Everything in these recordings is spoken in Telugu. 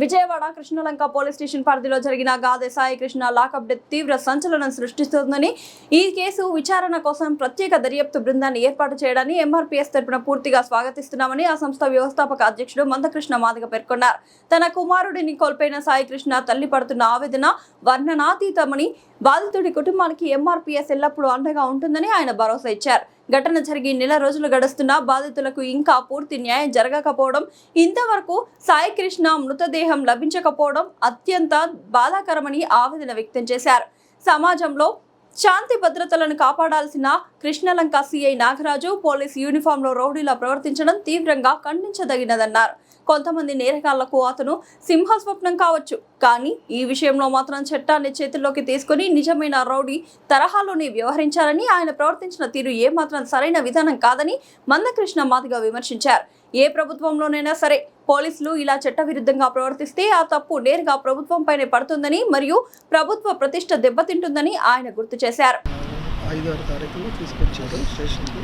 విజయవాడ కృష్ణలంక పోలీస్ స్టేషన్ పరిధిలో జరిగిన గాదె సాయి కృష్ణ లాకప్ డెత్ తీవ్ర సంచలనం సృష్టిస్తోందని, ఈ కేసు విచారణ కోసం ప్రత్యేక దర్యాప్తు బృందాన్ని ఏర్పాటు చేయడాన్ని ఎంఆర్పీఎస్ తరపున పూర్తిగా స్వాగతిస్తున్నామని ఆ సంస్థ వ్యవస్థాపక అధ్యక్షుడు మందకృష్ణ మాదిగ పేర్కొన్నారు. తన కుమారుడిని కోల్పోయిన సాయి కృష్ణ తల్లి పడుతున్న ఆవేదన వర్ణనాతీతమని, బాధితుడి కుటుంబానికి ఎంఆర్పీఎస్ ఎల్లప్పుడూ అండగా ఉంటుందని ఆయన భరోసా ఇచ్చారు. ఘటన జరిగి నెల రోజులు గడుస్తున్నా బాధితులకు ఇంకా పూర్తి న్యాయం జరగకపోవడం, ఇంతవరకు సాయి కృష్ణ మృతదేహం లభించకపోవడం అత్యంత బాధాకరమని ఆవేదన వ్యక్తం చేశారు. సమాజంలో శాంతి భద్రతలను కాపాడాల్సిన కృష్ణలంక సీఐ నాగరాజు పోలీస్ యూనిఫామ్లో రౌడీలా ప్రవర్తించడం తీవ్రంగా ఖండించదగినదన్నారు. కొంతమంది నేరగాళ్లకు అతను సింహస్వప్నం కావచ్చు, కానీ ఈ విషయంలో మాత్రం చట్టాన్ని చేతుల్లోకి తీసుకుని నిజమైన రౌడీ తరహాలోనే వ్యవహరించారని, ఆయన ప్రవర్తించిన తీరు ఏమాత్రం సరైన విధానం కాదని మందకృష్ణ మాదిగ విమర్శించారు. ఏ ప్రభుత్వంలోనైనా సరే పోలీసులు ఇలా చట్టవిరుద్ధంగా ప్రవర్తిస్తే ఆ తప్పు నేరుగా ప్రభుత్వంపైనే పడుతుందని, మరియు ప్రభుత్వ ప్రతిష్ట దెబ్బతింటుందని ఆయన గుర్తు చేశారు. 5వ తారీఖులో తీసుకొచ్చారు స్టేషన్కి.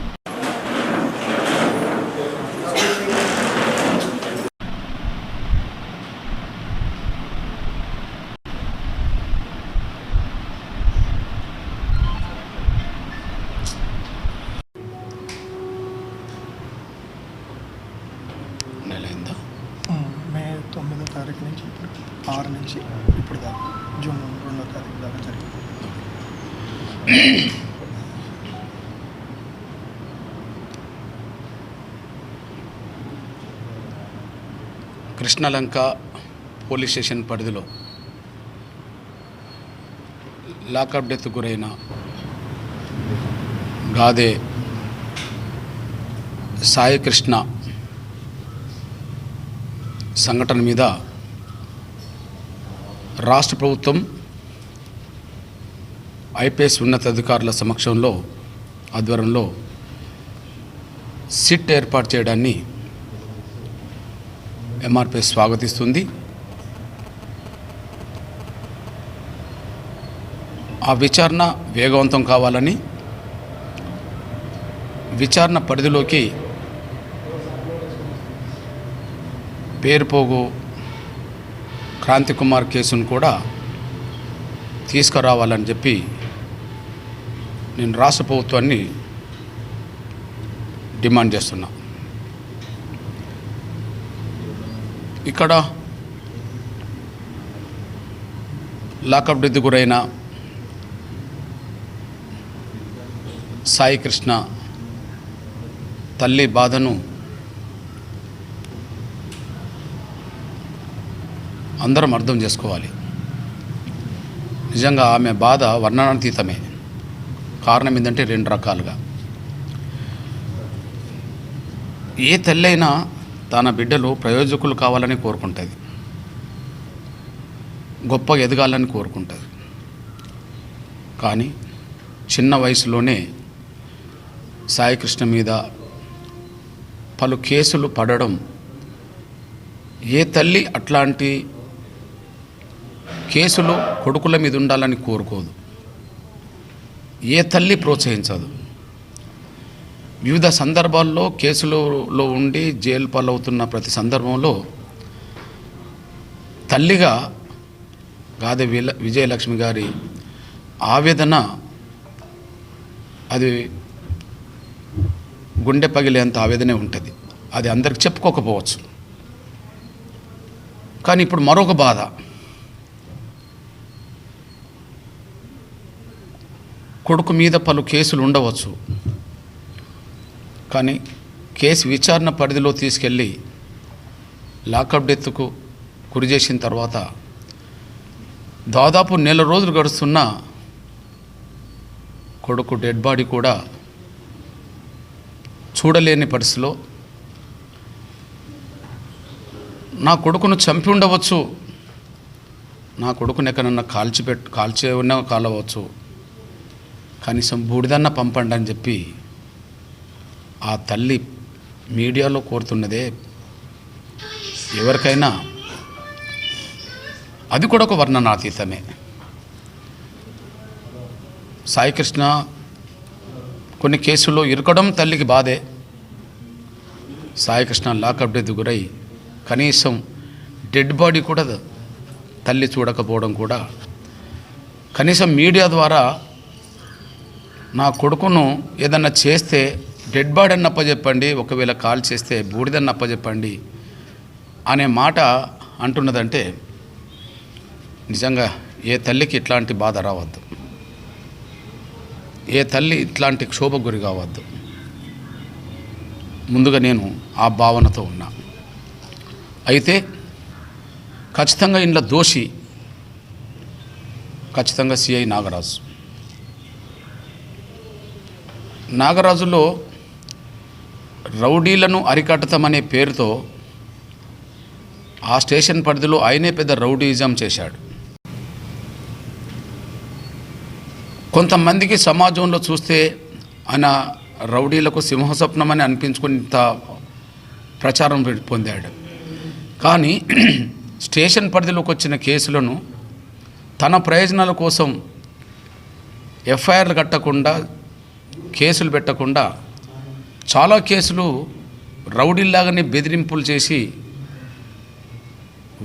మే 9వ తారీఖు నుంచి ఇప్పుడు 6 నుంచి ఇప్పుడు దాకా జూన్ 2వ తారీఖు దాకా జరిగింది. కృష్ణలంక పోలీస్ స్టేషన్ పరిధిలో లాకప్ డెత్ గురైన గాదె సాయి కృష్ణ సంఘటన మీద రాష్ట్ర ప్రభుత్వం ఐపీఎస్ ఉన్నతాధికారుల సమక్షంలో ఆధ్వర్యంలో సిట్ ఏర్పాటు చేయడాన్ని ఎంఆర్పీఎస్ స్వాగతిస్తుంది. ఆ విచారణ వేగవంతం కావాలని, విచారణ పరిధిలోకి పేరుపోగు క్రాంతికుమార్ కేసును కూడా తీసుకురావాలని చెప్పి నేను రాష్ట్ర ప్రభుత్వాన్ని డిమాండ్ చేస్తున్నా. ఇక్కడ లాకప్ డెత్ గురైన సాయి కృష్ణ తల్లి బాధను అందరం అర్థం చేసుకోవాలి. నిజంగా ఆమె బాధ వర్ణనాతీతమే. కారణం ఏంటంటే 2 రకాలుగా. ఏ తల్లైనా తన బిడ్డలు ప్రయోజకులు కావాలని కోరుకుంటుంది, గొప్పగా ఎదగాలని కోరుకుంటుంది. కానీ చిన్న వయసులోనే సాయి కృష్ణ మీద పలు కేసులు పడడం, ఏ తల్లి అట్లాంటి కేసులు కొడుకుల మీద ఉండాలని కోరుకోదు, ఏ తల్లి ప్రోత్సహించదు. వివిధ సందర్భాల్లో కేసులలో ఉండి జైలు పాలవుతున్న ప్రతి సందర్భంలో తల్లిగా గాదె విజయలక్ష్మి గారి ఆవేదన అది గుండె పగిలేంత ఆవేదనే ఉంటుంది. అది అందరికి చెప్పుకోకపోవచ్చు. కానీ ఇప్పుడు మరొక బాధ, కొడుకు మీద పలు కేసులు ఉండవచ్చు, కానీ కేసు విచారణ పరిధిలో తీసుకెళ్ళి లాకప్ డెత్కు గురి చేసిన తర్వాత దాదాపు నెల రోజులు గడుస్తున్న కొడుకు డెడ్ బాడీ కూడా చూడలేని పరిస్థితిలో, నా కొడుకును చంపి ఉండవచ్చు, నా కొడుకుని ఎక్కడన్నా కాల్చే ఉన్నా కాలవచ్చు, కనీసం బూడిదన్న పంపండి అని చెప్పి ఆ తల్లి మీడియాలో కోరుతున్నదే. ఎవరికైనా అది కూడా ఒక వర్ణనాతీతమే. సాయి కృష్ణ కొన్ని కేసుల్లో ఇరకడం తల్లికి బాధే. సాయి కృష్ణ లాకప్ డెత్ గురై కనీసం డెడ్ బాడీ కూడా తల్లి చూడకపోవడం కూడా, కనీసం మీడియా ద్వారా నా కొడుకును ఏదన్నా చేస్తే డెడ్ బాడీ అని అప్పచెప్పండి, ఒకవేళ కాల్ చేస్తే బూడిదని అప్పచెప్పండి అనే మాట అంటున్నదంటే నిజంగా ఏ తల్లికి ఇట్లాంటి బాధ రావద్దు, ఏ తల్లి ఇట్లాంటి క్షోభకు గురి కావద్దు. ముందుగా నేను ఆ భావనతో ఉన్నా. అయితే ఖచ్చితంగా ఇందులో దోషి ఖచ్చితంగా సిఐ నాగరాజులో రౌడీలను అరికట్టమనే పేరుతో ఆ స్టేషన్ పరిధిలో ఆయనే పెద్ద రౌడీయిజం చేశాడు. కొంతమందికి సమాజంలో చూస్తే ఆయన రౌడీలకు సింహస్వప్నమని అనిపించుకునేంత ప్రచారం పొందాడు. కానీ స్టేషన్ పరిధిలోకి వచ్చిన కేసులను తన ప్రయోజనాల కోసం ఎఫ్ఐఆర్లు కట్టకుండా, కేసులు పెట్టకుండా చాలా కేసులు రౌడీల్లాగానే బెదిరింపులు చేసి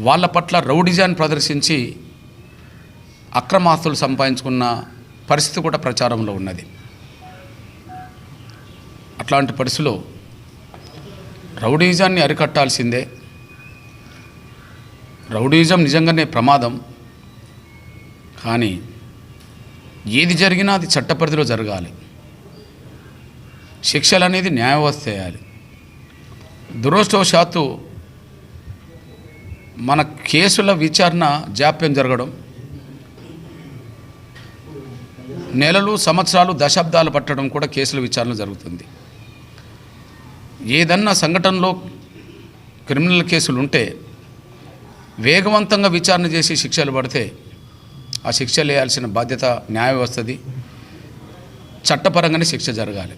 వాళ్ళ పట్ల రౌడీజాన్ని ప్రదర్శించి అక్రమాస్తులు సంపాదించుకున్న పరిస్థితి కూడా ప్రచారంలో ఉన్నది. అట్లాంటి పరిస్థితిలో రౌడీజాన్ని అరికట్టాల్సిందే. రౌడీజం నిజంగానే ప్రమాదం. కానీ ఏది జరిగినా అది చట్టపరిధిలో జరగాలి. శిక్షలు అనేది న్యాయ వ్యవస్థ చేయాలి. దురదృష్టవశాత్తు మన కేసుల విచారణ జాప్యం జరగడం, నెలలు, సంవత్సరాలు, దశాబ్దాలు పట్టడం కూడా కేసుల విచారణ జరుగుతుంది. ఏదన్నా సంఘటనలో క్రిమినల్ కేసులు ఉంటే వేగవంతంగా విచారణ చేసి శిక్షలు పడితే ఆ శిక్షలు వేయాల్సిన బాధ్యత న్యాయ వ్యవస్థది. చట్టపరంగానే శిక్ష జరగాలి.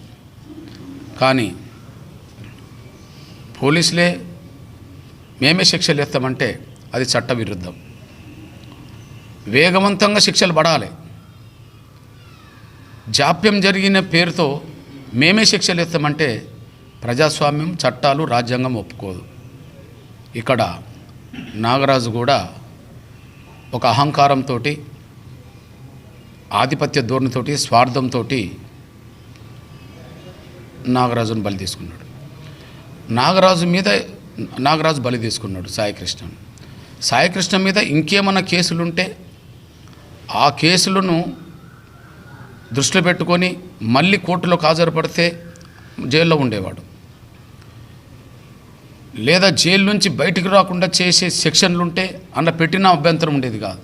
కానీ పోలీసులే మేమే శిక్షలు వేస్తామంటే అది చట్టవిరుద్ధం. వేగవంతంగా శిక్షలు పడాలి. జాప్యం జరిగిన పేరుతో మేమే శిక్షలు వేస్తామంటే ప్రజాస్వామ్యం, చట్టాలు, రాజ్యాంగం ఒప్పుకోదు. ఇక్కడ నాగరాజు కూడా ఒక అహంకారంతో, ఆధిపత్య ధోరణితోటి, స్వార్థంతో నాగరాజును బలి తీసుకున్నాడు. నాగరాజు బలి తీసుకున్నాడు సాయికృష్ణ మీద ఇంకేమన్నా కేసులుంటే ఆ కేసులను దృష్టిలో పెట్టుకొని మళ్ళీ కోర్టులోకి హాజరుపడితే జైల్లో ఉండేవాడు. లేదా జైలు నుంచి బయటికి రాకుండా చేసే సెక్షన్లుంటే అలా పెట్టిన అభ్యంతరం ఉండేది కాదు.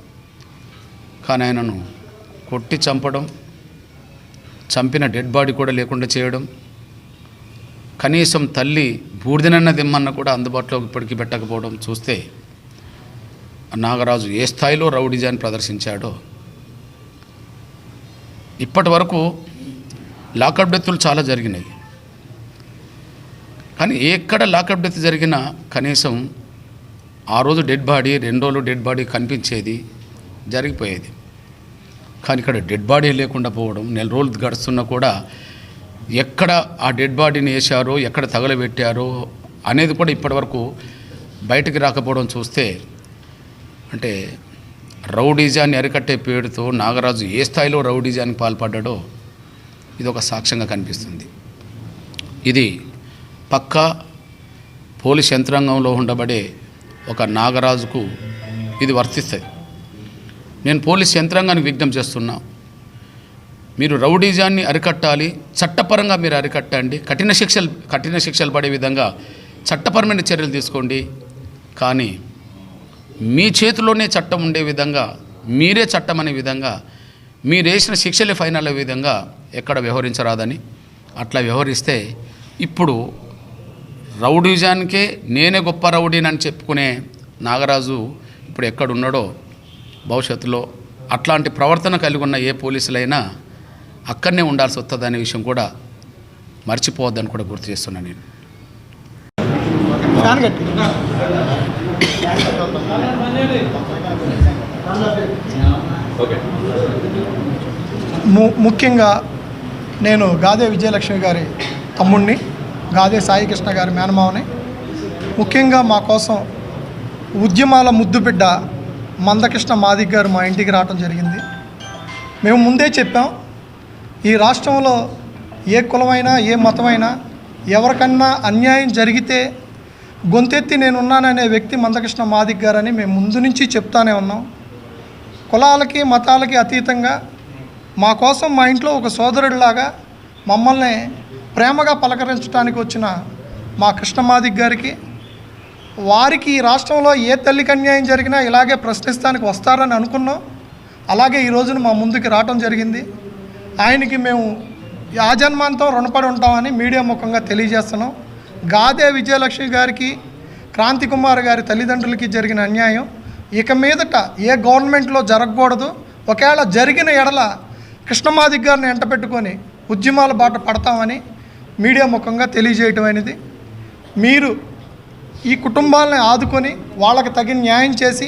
కానీ ఆయనను కొట్టి చంపడం, చంపిన డెడ్ బాడీ కూడా లేకుండా చేయడం, కనీసం తల్లి బూడిదనన్న దిమ్మన్న కూడా అందుబాటులో ఇప్పటికీ పెట్టకపోవడం చూస్తే నాగరాజు ఏ స్థాయిలో రౌడీజాన్ని ప్రదర్శించాడో. ఇప్పటి వరకు లాకప్ డెత్తులు చాలా జరిగినాయి. కానీ ఎక్కడ లాకప్ డెత్ జరిగినా కనీసం ఆ రోజు డెడ్ బాడీ, 2 రోజులు డెడ్ బాడీ కనిపించేది, జరిగిపోయేది. కానీ ఇక్కడ డెడ్ బాడీ లేకుండా పోవడం, 4 రోజులు గడుస్తున్నా కూడా ఎక్కడ ఆ డెడ్ బాడీని వేశారో, ఎక్కడ తగలబెట్టారో అనేది కూడా ఇప్పటివరకు బయటికి రాకపోవడం చూస్తే, అంటే రౌడీజాన్ని అరికట్టే పేరుతో నాగరాజు ఏ స్థాయిలో రౌడీజానికి పాల్పడ్డాడో ఇది ఒక సాక్ష్యంగా కనిపిస్తుంది. ఇది పక్కా పోలీస్ యంత్రాంగంలో ఉండబడే ఒక నాగరాజుకు ఇది వర్తిస్తుంది. నేను పోలీస్ యంత్రాంగానికి విజ్ఞప్తి చేస్తున్నా, మీరు రౌడీజాన్ని అరికట్టాలి, చట్టపరంగా మీరు అరికట్టండి, కఠిన శిక్షలు పడే విధంగా చట్టపరమైన చర్యలు తీసుకోండి. కానీ మీ చేతిలోనే చట్టం ఉండే విధంగా, మీరే చట్టం అనే విధంగా, మీరు వేసిన శిక్షలే ఫైనల్ అయ్యే విధంగా ఎక్కడ వ్యవహరించరాదని, అట్లా వ్యవహరిస్తే ఇప్పుడు రౌడీజానికే నేనే గొప్ప రౌడీని అని చెప్పుకునే నాగరాజు ఇప్పుడు ఎక్కడున్నాడో, భవిష్యత్తులో అట్లాంటి ప్రవర్తన కలిగి ఉన్న ఏ పోలీసులైనా అక్కడనే ఉండాల్సి వస్తుంది అనే విషయం కూడా మర్చిపోవద్దని కూడా గుర్తు చేస్తున్నాను నేను. ముఖ్యంగా నేను గాదే విజయలక్ష్మి గారి తమ్ముడిని, గాదే సాయికృష్ణ గారి మేనమావని. ముఖ్యంగా మా కోసం ఉద్యమాల ముద్దుబిడ్డ మందకృష్ణ మాదిగ్ గారు మా ఇంటికి రావడం జరిగింది. మేము ముందే చెప్పాం, ఈ రాష్ట్రంలో ఏ కులమైనా ఏ మతమైనా ఎవరికన్నా అన్యాయం జరిగితే గొంతెత్తి నేనున్నాననే వ్యక్తి మందకృష్ణ మాదిగ్ గారని మేము ముందు నుంచి చెప్తానే ఉన్నాం. కులాలకి మతాలకి అతీతంగా మా కోసం మా ఇంట్లో ఒక సోదరుడిలాగా మమ్మల్ని ప్రేమగా పలకరించడానికి వచ్చిన మా కృష్ణ మాదిగ్ గారికి, వారికి ఈ రాష్ట్రంలో ఏ తల్లికి అన్యాయం జరిగినా ఇలాగే ప్రశ్నిస్తానికి వస్తారని అనుకున్నాం. అలాగే ఈ రోజున మా ముందుకి రావటం జరిగింది. ఆయనకి మేము యాజన్మాంతం రుణపడి ఉంటామని మీడియా ముఖంగా తెలియజేస్తున్నాం. గాదే విజయలక్ష్మి గారికి, క్రాంతి కుమార్ గారి తల్లిదండ్రులకి జరిగిన అన్యాయం ఇక మీదట ఏ గవర్నమెంట్లో జరగకూడదు. ఒకవేళ జరిగిన ఎడల కృష్ణమాదిగ్ గారిని ఎంటపెట్టుకొని ఉద్యమాల బాట పడతామని మీడియా ముఖంగా తెలియజేయటం అనేది. మీరు ఈ కుటుంబాలని ఆదుకొని వాళ్ళకి తగిన న్యాయం చేసి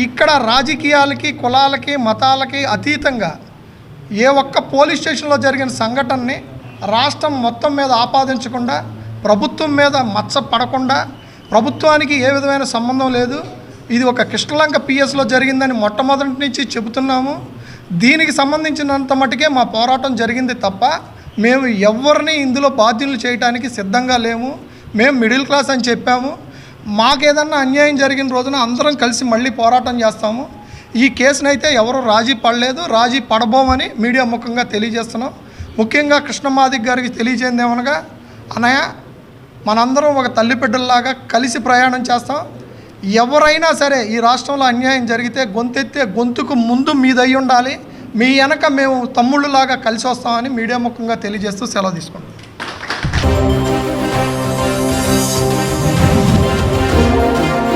ఇక్కడ రాజకీయాలకి కులాలకి మతాలకి అతీతంగా ఏ ఒక్క పోలీస్ స్టేషన్లో జరిగిన సంఘటనని రాష్ట్రం మొత్తం మీద ఆపాదించకుండా, ప్రభుత్వం మీద మచ్చ పడకుండా, ప్రభుత్వానికి ఏ విధమైన సంబంధం లేదు, ఇది ఒక కృష్ణలంక పిఎస్లో జరిగిందని మొట్టమొదటి నుంచి చెబుతున్నాము. దీనికి సంబంధించినంత మటుకే మా పోరాటం జరిగింది తప్ప మేము ఎవరిని ఇందులో బాధ్యులు చేయడానికి సిద్ధంగా లేము. మేము మిడిల్ క్లాస్ అని చెప్పాము. మాకేదన్నా అన్యాయం జరిగిన రోజున అందరం కలిసి మళ్ళీ పోరాటం చేస్తాము. ఈ కేసునైతే ఎవరు రాజీ పడలేదు, రాజీ పడబోమని మీడియా ముఖంగా తెలియజేస్తున్నాం. ముఖ్యంగా కృష్ణమాదిగ్ గారికి తెలియజేయంది ఏమనగా, అన్నయ్య మనందరం ఒక తల్లి బిడ్డల్లాగా కలిసి ప్రయాణం చేస్తాం. ఎవరైనా సరే ఈ రాష్ట్రంలో అన్యాయం జరిగితే గొంతెత్తే గొంతుకు ముందు మీదై ఉండాలి. మీ వెనక మేము తమ్ముళ్ళలాగా కలిసి వస్తామని మీడియా ముఖంగా తెలియజేస్తూ సెలవు తీసుకుంటాం.